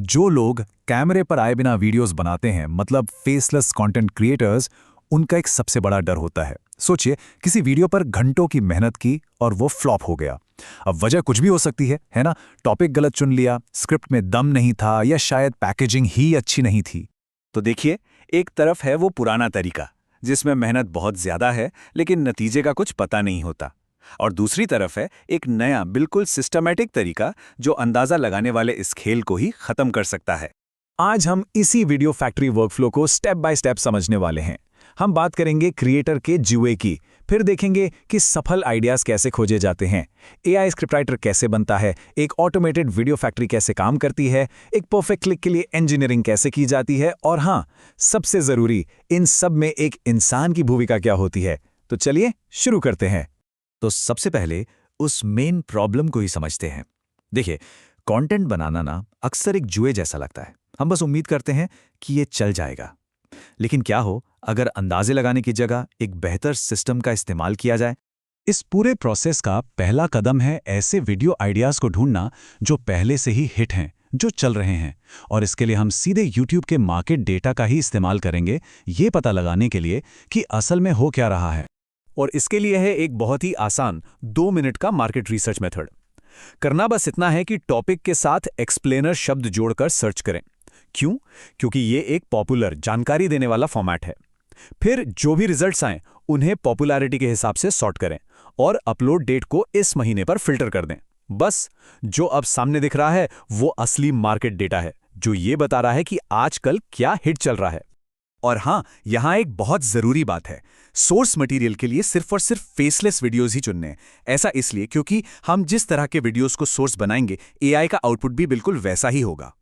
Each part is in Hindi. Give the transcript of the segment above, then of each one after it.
जो लोग कैमरे पर आए बिना वीडियोस बनाते हैं, मतलब फेसलेस कंटेंट क्रिएटर्स, उनका एक सबसे बड़ा डर होता है। सोचिए, किसी वीडियो पर घंटों की मेहनत की और वो फ्लॉप हो गया। अब वजह कुछ भी हो सकती है ना? टॉपिक गलत चुन लिया, स्क्रिप्ट में दम नहीं था, या शायद पैकेजिंग ही अच्छी नहीं थी। तो देखिए, एक तरफ है वो पुराना तरीका जिसमें मेहनत बहुत ज्यादा है लेकिन नतीजे का कुछ पता नहीं होता। और दूसरी तरफ है एक नया बिल्कुल सिस्टमैटिक तरीका जो अंदाजा लगाने वाले इस खेल को ही खत्म कर सकता है। आज हम इसी वीडियो फैक्ट्री वर्कफ्लो को स्टेप बाय स्टेप समझने वाले हैं। हम बात करेंगे क्रिएटर के जुए की, फिर देखेंगे कि सफल आइडियाज कैसे खोजे जाते हैं, एआई स्क्रिप्ट राइटर कैसे बनता है, एक ऑटोमेटेड वीडियो फैक्ट्री कैसे काम करती है, एक परफेक्ट क्लिक के लिए इंजीनियरिंग कैसे की जाती है, और हाँ, सबसे जरूरी, इन सब में एक इंसान की भूमिका क्या होती है। तो चलिए शुरू करते हैं। तो सबसे पहले उस मेन प्रॉब्लम को ही समझते हैं। देखिए, कंटेंट बनाना ना अक्सर एक जुए जैसा लगता है। हम बस उम्मीद करते हैं कि ये चल जाएगा। लेकिन क्या हो अगर अंदाजे लगाने की जगह एक बेहतर सिस्टम का इस्तेमाल किया जाए? इस पूरे प्रोसेस का पहला कदम है ऐसे वीडियो आइडियाज को ढूंढना जो पहले से ही हिट हैं, जो चल रहे हैं। और इसके लिए हम सीधे YouTube के मार्केट डेटा का ही इस्तेमाल करेंगे, ये पता लगाने के लिए कि असल में हो क्या रहा है। और इसके लिए है एक बहुत ही आसान 2 मिनट का मार्केट रिसर्च मेथड। करना बस इतना है कि टॉपिक के साथ एक्सप्लेनर शब्द जोड़कर सर्च करें। क्यों? क्योंकि ये एक पॉपुलर जानकारी देने वाला फॉर्मेट है। फिर जो भी रिजल्ट्स आएं उन्हें पॉपुलैरिटी के हिसाब से सॉर्ट करें और अपलोड डेट को इस महीने पर फिल्टर कर दें। बस, जो अब सामने दिख रहा है वो असली मार्केट डेटा है, जो ये बता रहा है कि आजकल क्या हिट चल रहा है। और हाँ, यहाँ एक बहुत जरूरी बात है, सोर्स मटेरियल के लिए सिर्फ और सिर्फ फेसलेस वीडियोस ही चुनने हैं। ऐसा इसलिए क्योंकि हम जिस तरह के वीडियोस को सोर्स बनाएंगे, एआई का आउटपुट भी बिल्कुल वैसा ही होगा।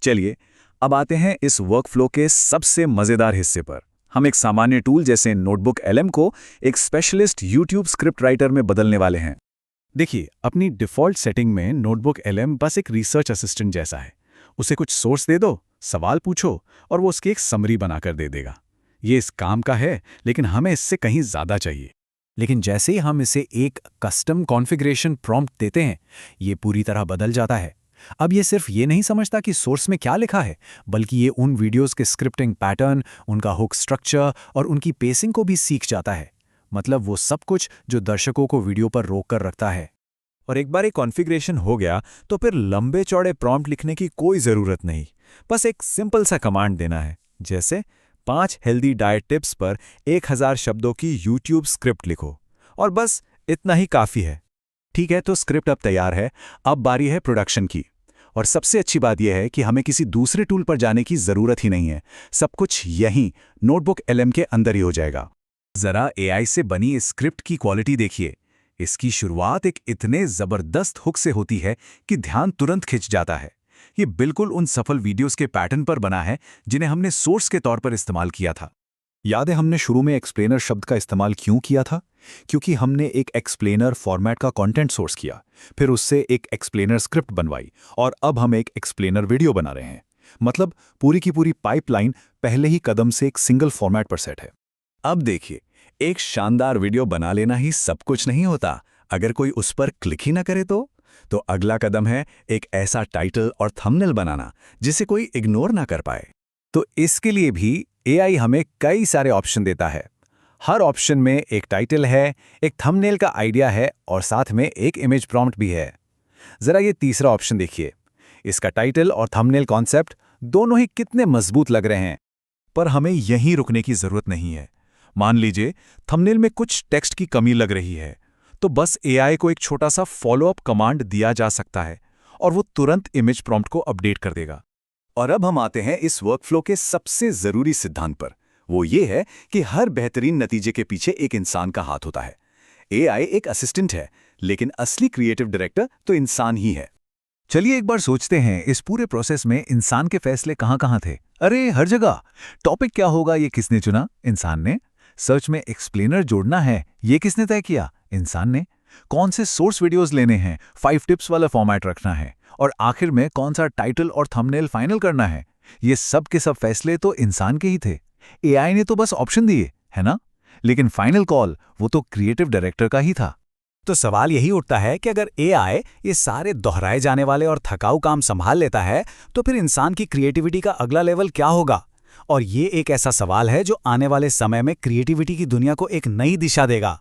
चलिए, अब आते हैं इस वर्कफ्लो के सबसे मजेदार हिस्से पर। हम एक सामान्य टूल जैसे नोटबुक एलएम को एक स्पेशलिस्ट यूट्यूब स्क्रिप्ट राइटर में बदलने वाले हैं। देखिए, अपनी डिफ़ॉल्ट सेटिंग में नोटबुक एलएम बस एक रिसर्च असिस्टेंट जैसा है। उसे कुछ सोर्स दे दो, सवाल पूछो, और वो उसकी एक समरी बनाकर दे देगा। ये इस काम का है, लेकिन हमें इससे कहीं ज़्यादा चाहिए। लेकिन जैसे ही हम इसे एक कस्टम कॉन्फ़िगरेशन प्रॉम्प्ट देते हैं, ये पूरी तरह बदल जाता है। अब ये सिर्फ ये नहीं समझता कि सोर्स में क्या लिखा है, बल्कि ये उन वीडियोस के स्क्रिप्टिंग पैटर्न, उनका हुक स्ट्रक्चर और उनकी पेसिंग को भी सीख जाता है। मतलब वो सब कुछ जो दर्शकों को वीडियो पर रोक कर रखता है। और एक बार ये कॉन्फ़िगरेशन हो गया तो फिर लंबे चौड़े प्रॉम्प्ट लिखने की कोई ज़रूरत नहीं। बस एक सिंपल सा कमांड देना है, जैसे 5 हेल्दी डाइट टिप्स पर 1000 शब्दों की यूट्यूब स्क्रिप्ट लिखो, और बस इतना ही काफ़ी है। ठीक है, तो स्क्रिप्ट अब तैयार है। अब बारी है प्रोडक्शन की। और सबसे अच्छी बात यह है कि हमें किसी दूसरे टूल पर जाने की ज़रूरत ही नहीं है। सब कुछ यहीं नोटबुक एलएम के अंदर ही हो जाएगा। ज़रा एआई से बनी इस स्क्रिप्ट की क्वालिटी देखिए। इसकी शुरुआत एक इतने ज़बरदस्त हुक से होती है कि ध्यान तुरंत खिंच जाता है। ये बिल्कुल उन सफल वीडियोस के पैटर्न पर बना है जिन्हें हमने सोर्स के तौर पर इस्तेमाल किया था। याद है हमने शुरू में एक्सप्लेनर शब्द का इस्तेमाल क्यों किया था? क्योंकि हमने एक एक्सप्लेनर फॉर्मेट का कंटेंट सोर्स किया, फिर उससे एक एक्सप्लेनर स्क्रिप्ट बनवाई, और अब हम एक एक्सप्लेनर वीडियो बना रहे हैं। मतलब पूरी की पूरी पाइपलाइन पहले ही कदम से एक सिंगल फॉर्मेट पर सेट है। अब देखिए, एक शानदार वीडियो बना लेना ही सब कुछ नहीं होता। अगर कोई उस पर क्लिक ही ना करे तो अगला कदम है एक ऐसा टाइटल और थंबनेल बनाना जिसे कोई इग्नोर ना कर पाए। तो इसके लिए भी एआई हमें कई सारे ऑप्शन देता है। हर ऑप्शन में एक टाइटल है, एक थंबनेल का आइडिया है, और साथ में एक इमेज प्रॉम्प्ट भी है। जरा ये तीसरा ऑप्शन देखिए। इसका टाइटल और थंबनेल कॉन्सेप्ट दोनों ही कितने मजबूत लग रहे हैं। पर हमें यहीं रुकने की जरूरत नहीं है। मान लीजिए थंबनेल में कुछ टेक्स्ट की कमी लग रही है, तो बस एआई को एक छोटा सा फॉलोअप कमांड दिया जा सकता है और वो तुरंत इमेज प्रॉम्प्ट को अपडेट कर देगा। और अब हम आते हैं इस वर्कफ्लो के सबसे जरूरी सिद्धांत पर। वो ये है कि हर बेहतरीन नतीजे के पीछे एक इंसान का हाथ होता है। एआई एक असिस्टेंट है, लेकिन असली क्रिएटिव डायरेक्टर तो इंसान ही है। चलिए एक बार सोचते हैं, इस पूरे प्रोसेस में इंसान के फैसले कहाँ-कहाँ थे? अरे हर जगह। टॉपिक क्या होगा ये किसने चुना? इंसान ने। सर्च में एक्सप्लेनर जोड़ना है, ये किसने तय किया? इंसान ने। कौन से सोर्स वीडियोस लेने हैं, 5 टिप्स वाला फॉर्मेट रखना है, और आखिर में कौन सा टाइटल और थंबनेल फाइनल करना है, ये सब के सब फैसले तो इंसान के ही थे। एआई ने तो बस ऑप्शन दिए, है ना? लेकिन फाइनल कॉल वो तो क्रिएटिव डायरेक्टर का ही था। तो सवाल यही उठता है कि अगर एआई ये सारे दोहराए जाने वाले और थकाऊ काम संभाल लेता है तो फिर इंसान की क्रिएटिविटी का अगला लेवल क्या होगा? और ये एक ऐसा सवाल है जो आने वाले समय में क्रिएटिविटी की दुनिया को एक नई दिशा देगा।